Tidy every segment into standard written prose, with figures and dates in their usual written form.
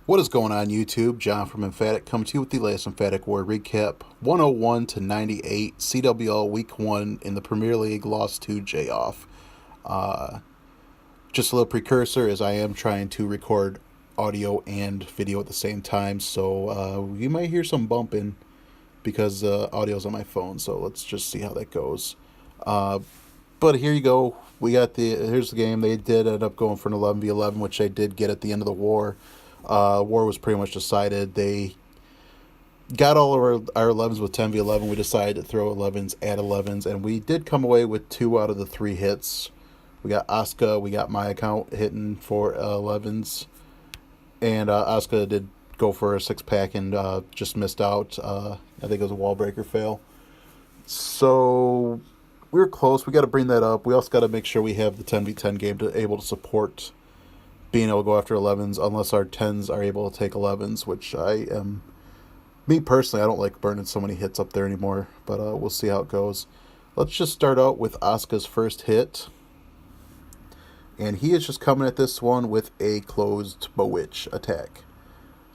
What is going on, YouTube? John from Emphatic coming to you with the latest Emphatic War recap. 101 to 98, CWL Week 1 in the Premier League lost to J off. Uh, just a little precursor as I am trying to record audio and video at the same time, so you might hear some bumping because audio's on my phone, so let's just see how that goes. Uh, but here you go. Here's the game. They did end up going for an 11v11, which they did get at the end of the war. War was pretty much decided. They got all of our 11s with 10v11. We decided to throw 11s at 11s, and we did come away with 2 out of the 3 hits. We got Asuka, we got my account hitting for 11s, and Asuka did go for a 6-pack and just missed out. I think it was a wall breaker fail. So we were close. We got to bring that up. We also got to make sure we have the 10v10 game to able to support being able to go after 11s unless our 10s are able to take 11s, which I am. Me personally, I don't like burning so many hits up there anymore, but we'll see how it goes. Let's just start out with Asuka's first hit. And he is just coming at this one with a closed Bewitch attack.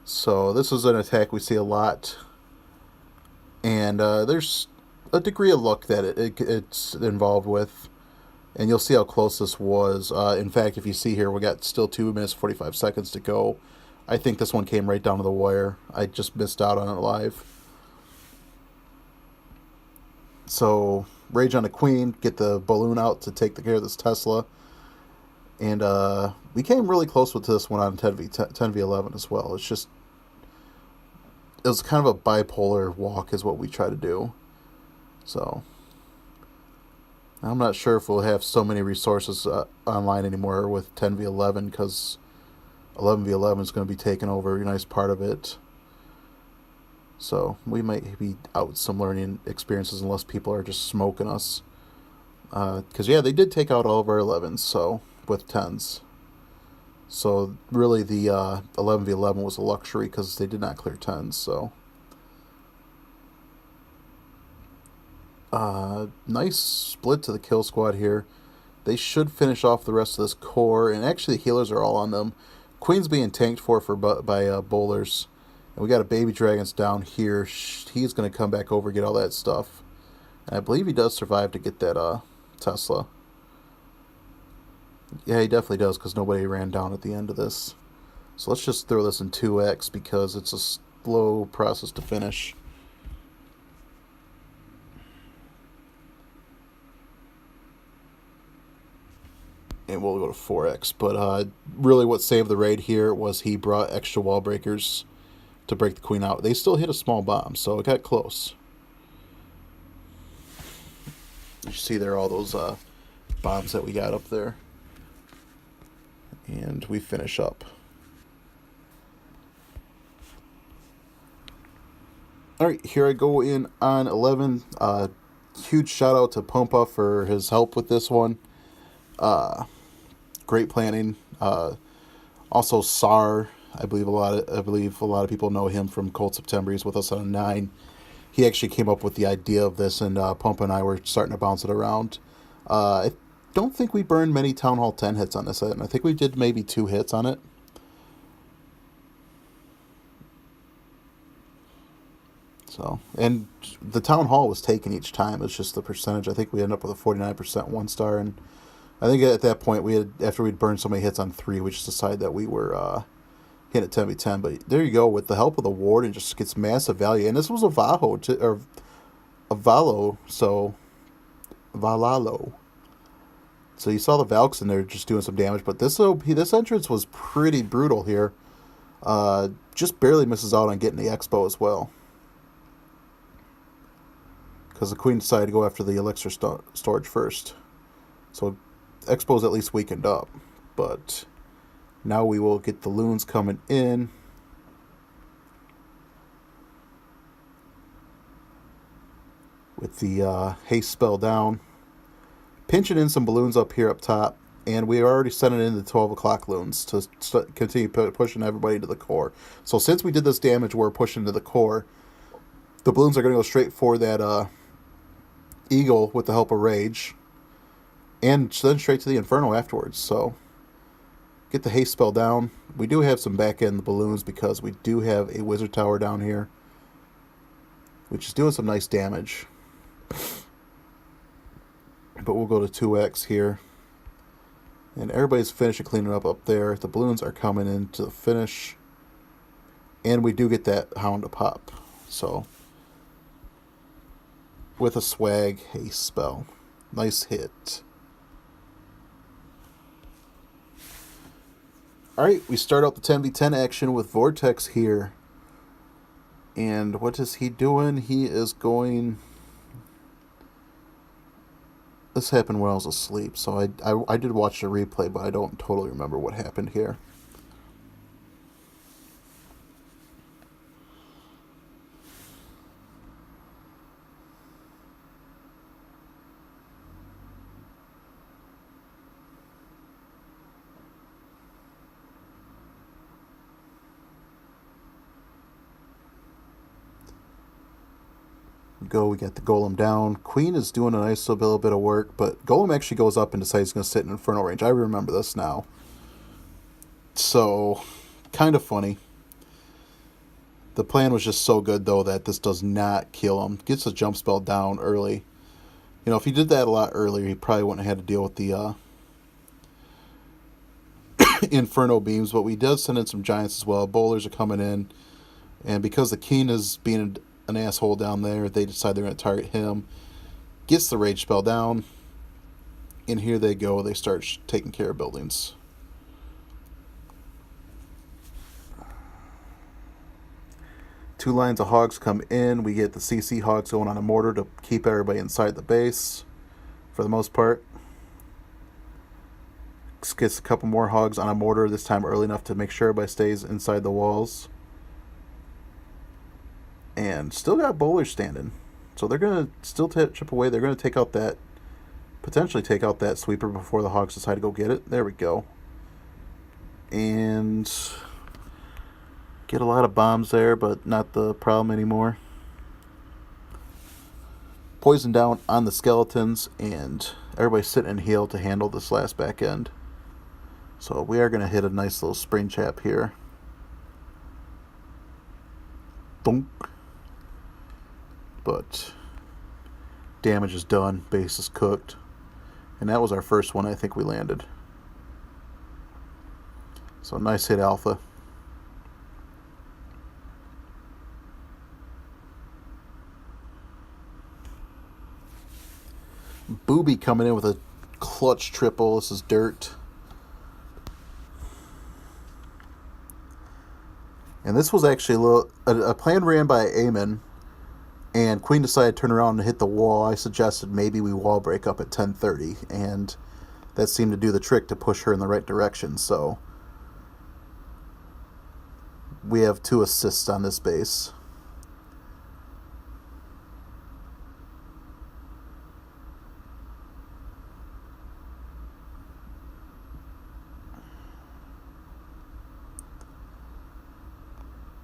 So this is an attack we see a lot. And there's a degree of luck that it's involved with. And you'll see how close this was. In fact, if you see here, we got still 2 minutes, 45 seconds to go. I think this one came right down to the wire. I just missed out on it live. So, Rage on the Queen, get the balloon out to take care of this Tesla. And we came really close with this one on 10v11 as well. It was kind of a bipolar walk is what we try to do. So I'm not sure if we'll have so many resources online anymore with 10v11 because 11v11 is going to be taking over a nice part of it. So we might be out some learning experiences unless people are just smoking us. Because, yeah, they did take out all of our 11s so with 10s. So really the 11v11 was a luxury because they did not clear 10s. So nice split to the kill squad here. They should finish off the rest of this core, and actually the healers are all on them. Queen's being tanked by bowlers, and we got a baby dragons down here. He's going to come back over and get all that stuff, and I believe he does survive to get that Tesla. Yeah, he definitely does because nobody ran down at the end of this. So let's just throw this in 2x because it's a slow process to finish. And we'll go to 4x. But really what saved the raid here was he brought extra wall breakers to break the queen out. They still hit a small bomb, so it got close. You see there all those bombs that we got up there. And we finish up. Alright, here I go in on 11. Huge shout out to Pumpa for his help with this one. Great planning. Also Sar, I believe a lot of people know him from Cold September. He's with us on a 9. He actually came up with the idea of this, and Pump and I were starting to bounce it around. I don't think we burned many Town Hall 10 hits on this, and I think we did maybe 2 hits on it. So, and the Town Hall was taken each time. It's just the percentage. I think we ended up with a 49% 1-star, and I think at that point, after we'd burned so many hits on 3, we just decided that we were hitting at 10v10. But there you go, with the help of the ward, it just gets massive value. And this was a Valo, so Valalo. So you saw the Valks in there just doing some damage, but this entrance was pretty brutal here. Just barely misses out on getting the Expo as well. Because the Queen decided to go after the Elixir storage first. So Expo's at least weakened up. But now we will get the loons coming in. With the haste spell down. Pinching in some balloons up here up top. And we are already sending in the 12 o'clock loons to continue pushing everybody to the core. So since we did this damage, we're pushing to the core. The balloons are going to go straight for that Eagle with the help of Rage. And then straight to the Inferno afterwards. So Get the haste spell down. We do have some back end balloons because we do have a wizard tower down here, which is doing some nice damage. But we'll go to 2x here. And everybody's finishing cleaning up there. The balloons are coming into the finish. And we do get that hound to pop. So, with a swag haste spell. Nice hit. Alright, we start out the 10v10 action with Vortex here. And what is he doing? He is going... This happened when I was asleep, so I did watch the replay, but I don't totally remember what happened here. We got the golem down. Queen is doing a nice little bit of work, but golem actually goes up and decides he's going to sit in inferno range. I remember this now. So, kind of funny. The plan was just so good, though, that this does not kill him. Gets a jump spell down early. You know, if he did that a lot earlier, he probably wouldn't have had to deal with the inferno beams, but we did send in some giants as well. Bowlers are coming in, and because the king is being an asshole down there, they decide they're going to target him. Gets the rage spell down, and here they go. They start taking care of buildings. Two lines of hogs come in. We get the CC hogs going on a mortar to keep everybody inside the base for the most part. Gets a couple more hogs on a mortar, this time early enough to make sure everybody stays inside the walls. And still got bowlers standing. So they're going to still chip away. They're going to take out that, potentially take out that sweeper before the hogs decide to go get it. There we go. And get a lot of bombs there, but not the problem anymore. Poison down on the skeletons, and everybody's sitting in heal to handle this last back end. So we are going to hit a nice little spring chap here. Bonk. But damage is done, base is cooked, and that was our first one I think we landed. So nice hit, Alpha. Booby coming in with a clutch triple. This is dirt. And this was actually a plan ran by Eamon. And Queen decided to turn around and hit the wall. I suggested maybe we wall break up at 10:30, and that seemed to do the trick to push her in the right direction. So we have 2 assists on this base.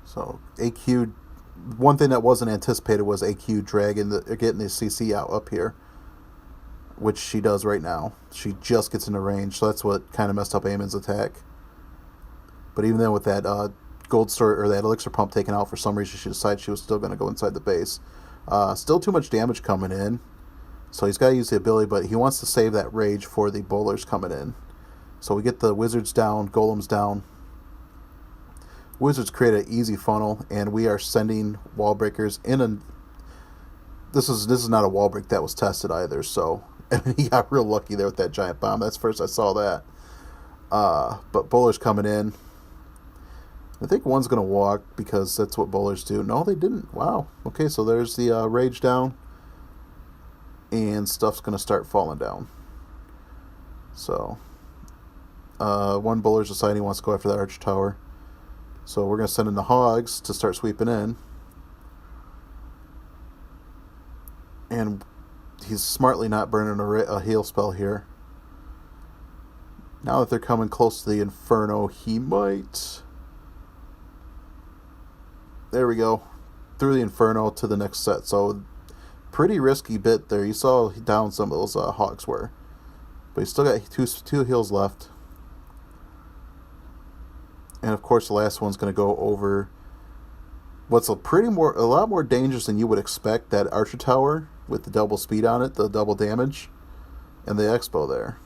So AQ, one thing that wasn't anticipated was AQ getting the CC out up here, which she does right now. She just gets into range, so that's what kind of messed up Eamon's attack. But even then, with that gold store or that elixir pump taken out, for some reason she decided she was still going to go inside the base. Still too much damage coming in, so he's got to use the ability, but he wants to save that rage for the bowlers coming in. So we get the wizards down, golems down. Wizards create an easy funnel, and we are sending wall breakers in. This is not a wall break that was tested either, so he got real lucky there with that giant bomb. That's first I saw that. But bowlers coming in. I think one's going to walk because that's what bowlers do. No, they didn't. Wow. Okay, so there's the rage down, and stuff's going to start falling down. So one bowler's deciding he wants to go after that archer tower. So we're going to send in the hogs to start sweeping in. And he's smartly not burning a heal spell here. Now that they're coming close to the Inferno, he might... There we go. Through the Inferno to the next set. So pretty risky bit there. You saw how down some of those hogs were. But he's still got two heals left. And of course, the last one's going to go over what's a lot more dangerous than you would expect. That Archer Tower with the double speed on it, the double damage, and the Expo there.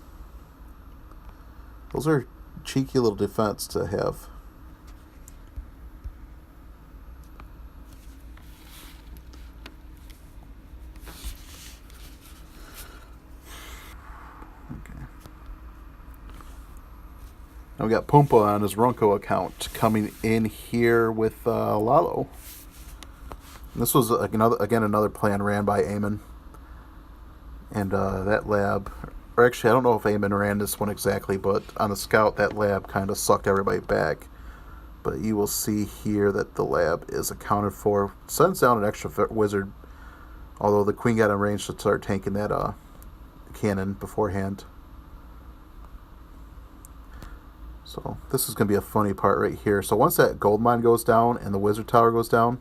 Those are cheeky little defense to have. Okay. Now we got Pumpa on his Runco account coming in here with Lalo. And this was another plan ran by Eamon. And that lab, or actually I don't know if Eamon ran this one exactly, but on the scout that lab kind of sucked everybody back. But you will see here that the lab is accounted for. Sends down an extra wizard, although the queen got in range to start tanking that cannon beforehand. So this is going to be a funny part right here. So once that gold mine goes down and the wizard tower goes down,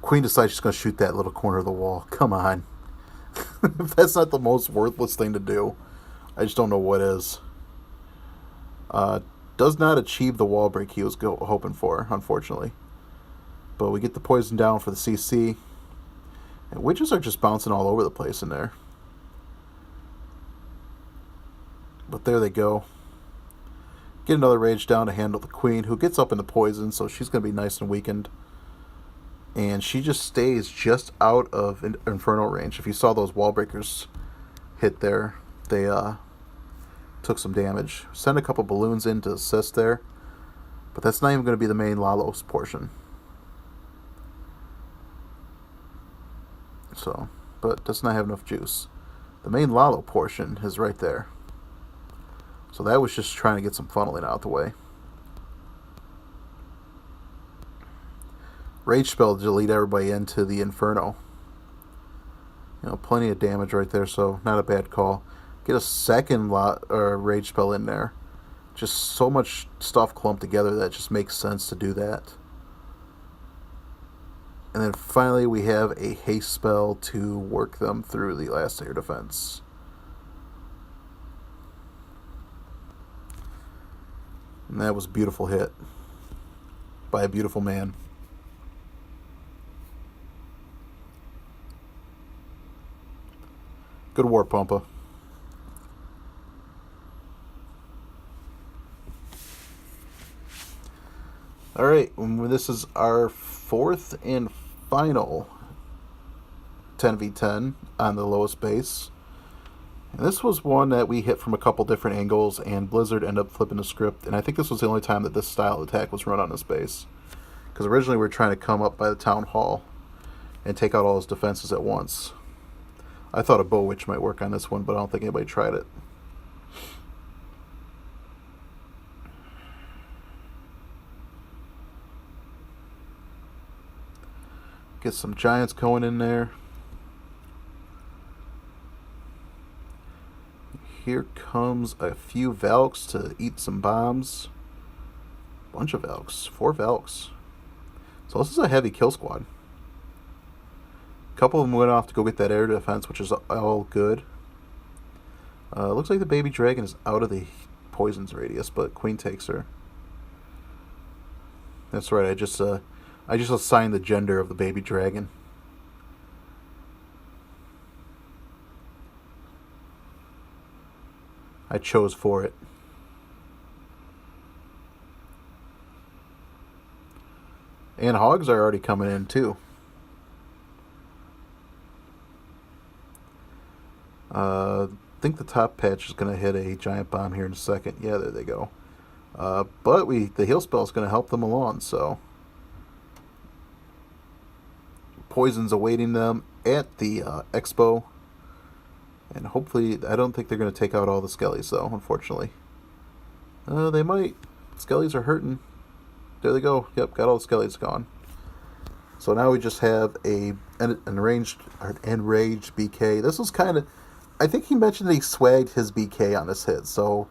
queen decides she's going to shoot that little corner of the wall. Come on. If that's not the most worthless thing to do, I just don't know what is. Does not achieve the wall break he was hoping for, unfortunately. But we get the poison down for the CC. And witches are just bouncing all over the place in there. But there they go. Get another rage down to handle the queen, who gets up in the poison, so she's going to be nice and weakened. And she just stays just out of Inferno range. If you saw those wall breakers hit there, they took some damage. Send a couple balloons in to assist there. But that's not even going to be the main Lalo's portion. So, but does not have enough juice. The main Lalo portion is right there. So that was just trying to get some funneling out the way. Rage spell to delete everybody into the Inferno. You know, plenty of damage right there, so not a bad call. Get a second rage spell in there. Just so much stuff clumped together that just makes sense to do that. And then finally we have a haste spell to work them through the last air defense. And that was a beautiful hit by a beautiful man. Good war, Pumpa. Alright, this is our fourth and final 10v10 on the lowest base. And this was one that we hit from a couple different angles, and Blizzard ended up flipping the script. And I think this was the only time that this style of attack was run on this base. Because originally we were trying to come up by the town hall and take out all his defenses at once. I thought a bow witch might work on this one, but I don't think anybody tried it. Get some giants going in there. Here comes a few Valks to eat some bombs. Bunch of Valks. 4 Valks. So this is a heavy kill squad. A couple of them went off to go get that air defense, which is all good. Looks like the baby dragon is out of the poison's radius, but queen takes her. That's right, I just assigned the gender of the baby dragon. I chose for it. And hogs are already coming in too. I think the top patch is going to hit a giant bomb here in a second. Yeah, there they go. But the heal spell is going to help them along, so poison's awaiting them at the expo. And hopefully, I don't think they're going to take out all the skellies, though, unfortunately. They might. Skellies are hurting. There they go. Yep, got all the skellies gone. So now we just have an enraged BK. This was kind of... I think he mentioned that he swagged his BK on this hit, so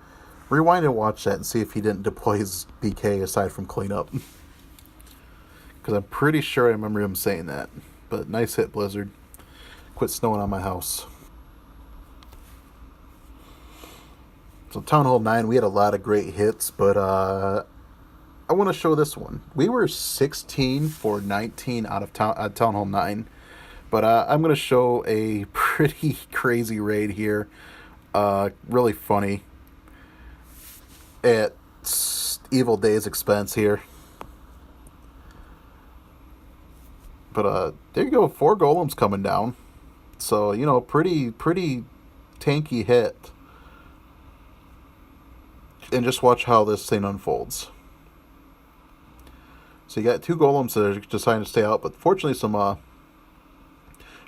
rewind and watch that and see if he didn't deploy his BK aside from cleanup. Because I'm pretty sure I remember him saying that. But nice hit, Blizzard. Quit snowing on my house. So Town Hall 9, we had a lot of great hits, but I want to show this one. We were 16 for 19 out of Town Hall 9, but I'm going to show a pretty crazy raid here. Really funny at Evil Day's expense here. But there you go, 4 golems coming down. So, you know, pretty tanky hit. And just watch how this thing unfolds. So you got 2 golems that are deciding to stay out, but fortunately some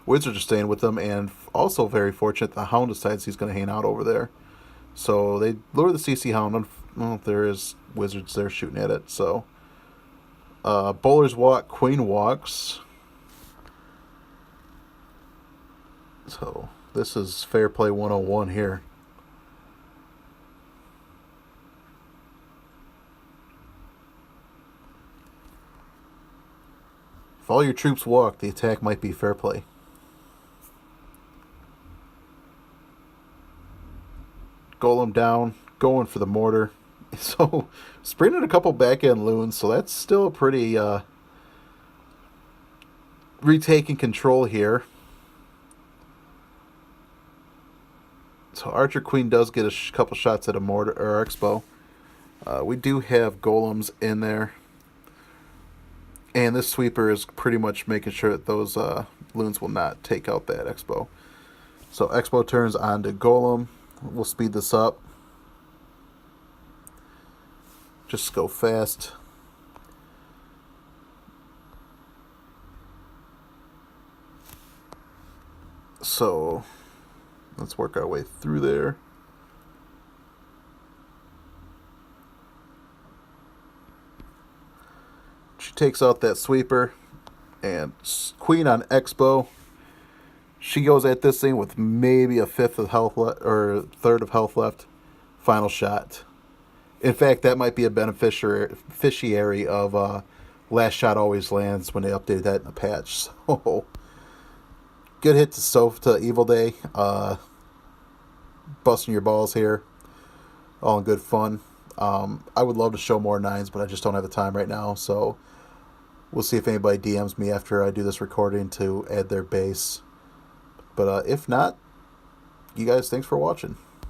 wizards are staying with them, and also very fortunate the Hound decides he's going to hang out over there. So they lure the CC Hound. Well, there is wizards there shooting at it. So bowlers walk, queen walks. So this is Fair Play 101 here. If all your troops walk, the attack might be fair play. Golem down, going for the mortar. So, spraying a couple back-end loons, so that's still pretty retaking control here. So Archer Queen does get a couple shots at a mortar or Expo. We do have golems in there. And this sweeper is pretty much making sure that those loons will not take out that Expo. So Expo turns on to Golem. We'll speed this up. Just go fast. So let's work our way through there. She takes out that sweeper, and Queen on Expo. She goes at this thing with maybe a fifth of health or third of health left. Final shot. In fact, that might be a beneficiary of Last Shot Always Lands when they updated that in the patch. So good hit to Evil Day. Busting your balls here. All in good fun. I would love to show more 9s, but I just don't have the time right now. So we'll see if anybody DMs me after I do this recording to add their base. But if not, you guys, thanks for watching.